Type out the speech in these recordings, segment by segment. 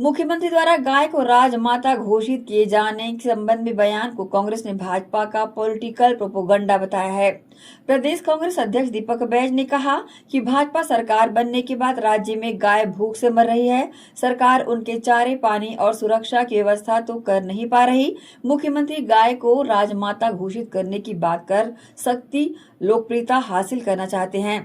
मुख्यमंत्री द्वारा गाय को राजमाता घोषित किए जाने के संबंध में बयान को कांग्रेस ने भाजपा का पॉलिटिकल प्रोपोगंडा बताया है। प्रदेश कांग्रेस अध्यक्ष दीपक बैज ने कहा कि भाजपा सरकार बनने के बाद राज्य में गाय भूख से मर रही है। सरकार उनके चारे, पानी और सुरक्षा की व्यवस्था तो कर नहीं पा रही। मुख्यमंत्री गाय को राजमाता घोषित करने की बात कर शक्ति लोकप्रियता हासिल करना चाहते हैं।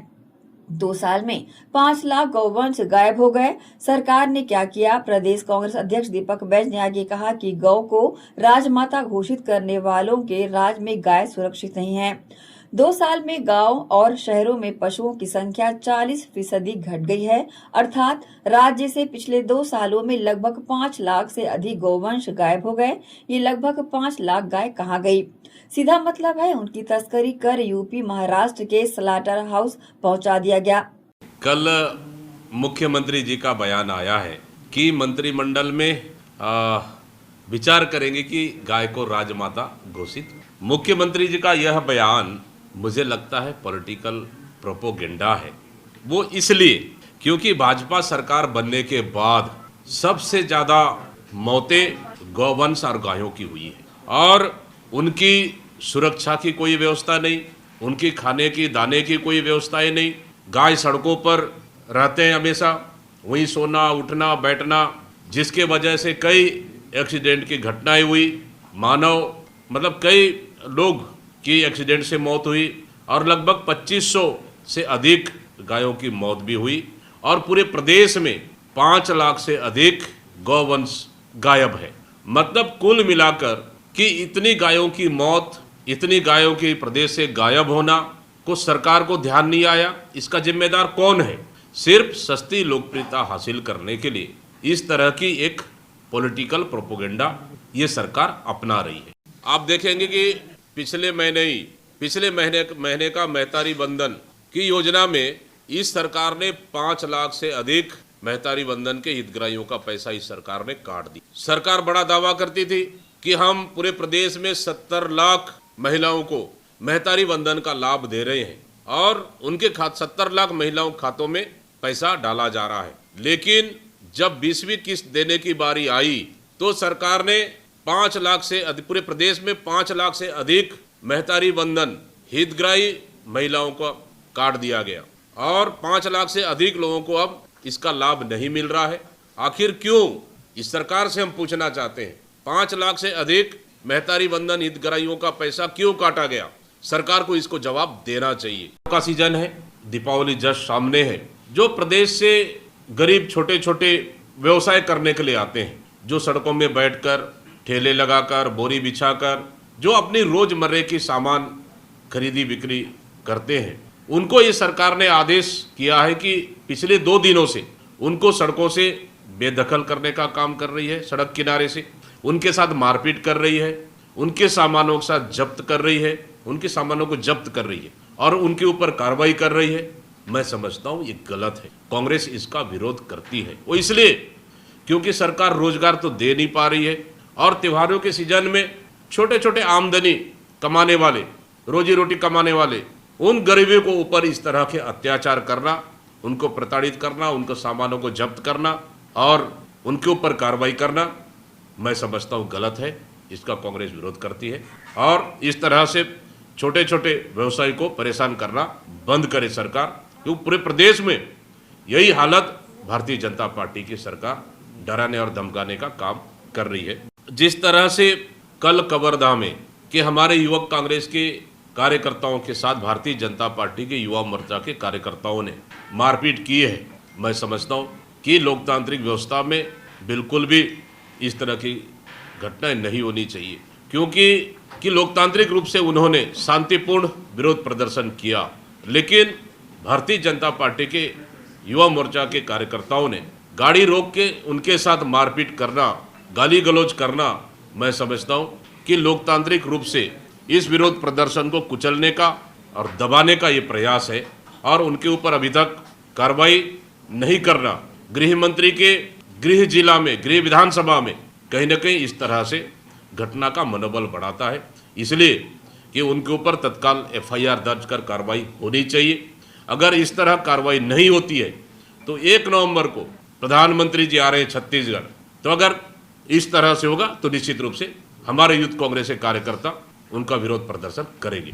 2 साल में 5 लाख गौवंश गायब हो गए। सरकार ने क्या किया? प्रदेश कांग्रेस अध्यक्ष दीपक बैज ने आगे कहा कि गौ को राजमाता घोषित करने वालों के राज में गाय सुरक्षित नहीं है। 2 साल में गांव और शहरों में पशुओं की संख्या 40% घट गई है। अर्थात राज्य से पिछले 2 सालों में लगभग 5 लाख से अधिक गौवंश गायब हो गए। ये लगभग 5 लाख गाय कहाँ गई? सीधा मतलब है उनकी तस्करी कर यूपी, महाराष्ट्र के स्लाटर हाउस पहुंचा दिया गया। कल मुख्यमंत्री जी का बयान आया है कि मंत्रिमंडल में विचार करेंगे कि गाय को राजमाता घोषित। मुख्यमंत्री जी का यह बयान मुझे लगता है पॉलिटिकल प्रोपोगेंडा है। वो इसलिए क्योंकि भाजपा सरकार बनने के बाद सबसे ज़्यादा मौतें गौवंश और गायों की हुई है और उनकी सुरक्षा की कोई व्यवस्था नहीं, उनकी खाने की दाने की कोई व्यवस्थाएं नहीं। गाय सड़कों पर रहते हैं हमेशा, वहीं सोना उठना बैठना, जिसके वजह से कई एक्सीडेंट की घटनाएं हुई। कई लोग की एक्सीडेंट से मौत हुई और लगभग 2500 से अधिक गायों की मौत भी हुई और पूरे प्रदेश में 5 लाख से अधिक गौवंश गायब है। मतलब कुल मिलाकर कि इतनी गायों की मौत, इतनी गायों के प्रदेश से गायब होना को सरकार को ध्यान नहीं आया। इसका जिम्मेदार कौन है? सिर्फ सस्ती लोकप्रियता हासिल करने के लिए इस तरह की एक पॉलिटिकल प्रोपोगेंडा ये सरकार अपना रही है। आप देखेंगे कि पिछले महीने का महतारी बंधन की योजना में इस सरकार ने 5 लाख से अधिक महतारी बंधन के हितग्राहियों का पैसा इस सरकार ने काट दी। सरकार बड़ा दावा करती थी कि हम पूरे प्रदेश में 70 लाख महिलाओं को महतारी बंधन का लाभ दे रहे हैं और उनके 70 लाख महिलाओं के खातों में पैसा डाला जा रहा है। लेकिन जब 20वीं किस्त देने की बारी आई तो सरकार ने 5 लाख से अधिक, पूरे प्रदेश में 5 लाख से अधिक महतारी बंधन हितग्राही महिलाओं को काट दिया गया और 5 लाख से अधिक लोगों को अब इसका लाभ नहीं मिल रहा है। आखिर क्यों? इस सरकार से हम पूछना चाहते हैं, 5 लाख से अधिक महतारी बंधन हितग्राहियों का पैसा क्यों काटा गया? सरकार को इसको जवाब देना चाहिए। का सीजन है, दीपावली जस्ट सामने है। जो प्रदेश से गरीब छोटे छोटे व्यवसाय करने के लिए आते हैं, जो सड़कों में बैठकर ठेले लगाकर बोरी बिछाकर जो अपनी रोजमर्रे की सामान खरीदी बिक्री करते हैं, उनको ये सरकार ने आदेश किया है कि पिछले 2 दिनों से उनको सड़कों से बेदखल करने का काम कर रही है। सड़क किनारे से उनके साथ मारपीट कर रही है, उनके सामानों के साथ जब्त कर रही है, उनके सामानों को जब्त कर रही है और उनके ऊपर कार्रवाई कर रही है। मैं समझता हूँ ये गलत है। कांग्रेस इसका विरोध करती है। वो इसलिए क्योंकि सरकार रोजगार तो दे नहीं पा रही है और त्योहारों के सीजन में छोटे छोटे आमदनी कमाने वाले, रोजी रोटी कमाने वाले उन गरीबों को ऊपर इस तरह के अत्याचार करना, उनको प्रताड़ित करना, उनको सामानों को जब्त करना और उनके ऊपर कार्रवाई करना, मैं समझता हूँ गलत है। इसका कांग्रेस विरोध करती है और इस तरह से छोटे छोटे व्यवसायी को परेशान करना बंद करे सरकार। क्योंकि पूरे प्रदेश में यही हालत भारतीय जनता पार्टी की सरकार डराने और धमकाने का काम कर रही है। जिस तरह से कल कवर्धा में कि हमारे युवक कांग्रेस के कार्यकर्ताओं के साथ भारतीय जनता पार्टी के युवा मोर्चा के कार्यकर्ताओं ने मारपीट की है, मैं समझता हूँ कि लोकतांत्रिक व्यवस्था में बिल्कुल भी इस तरह की घटनाएं नहीं होनी चाहिए। क्योंकि लोकतांत्रिक रूप से उन्होंने शांतिपूर्ण विरोध प्रदर्शन किया, लेकिन भारतीय जनता पार्टी के युवा मोर्चा के कार्यकर्ताओं ने गाड़ी रोक के उनके साथ मारपीट करना, गाली गलौज करना, मैं समझता हूँ कि लोकतांत्रिक रूप से इस विरोध प्रदर्शन को कुचलने का और दबाने का ये प्रयास है और उनके ऊपर अभी तक कार्रवाई नहीं करना गृह मंत्री के गृह जिला में, गृह विधानसभा में कहीं न कहीं इस तरह से घटना का मनोबल बढ़ाता है। इसलिए कि उनके ऊपर तत्काल FIR दर्ज कर कार्रवाई होनी चाहिए। अगर इस तरह कार्रवाई नहीं होती है तो 1 नवंबर को प्रधानमंत्री जी आ रहे हैं छत्तीसगढ़ तो अगर इस तरह से होगा तो निश्चित रूप से हमारे यूथ कांग्रेस के कार्यकर्ता उनका विरोध प्रदर्शन करेंगे।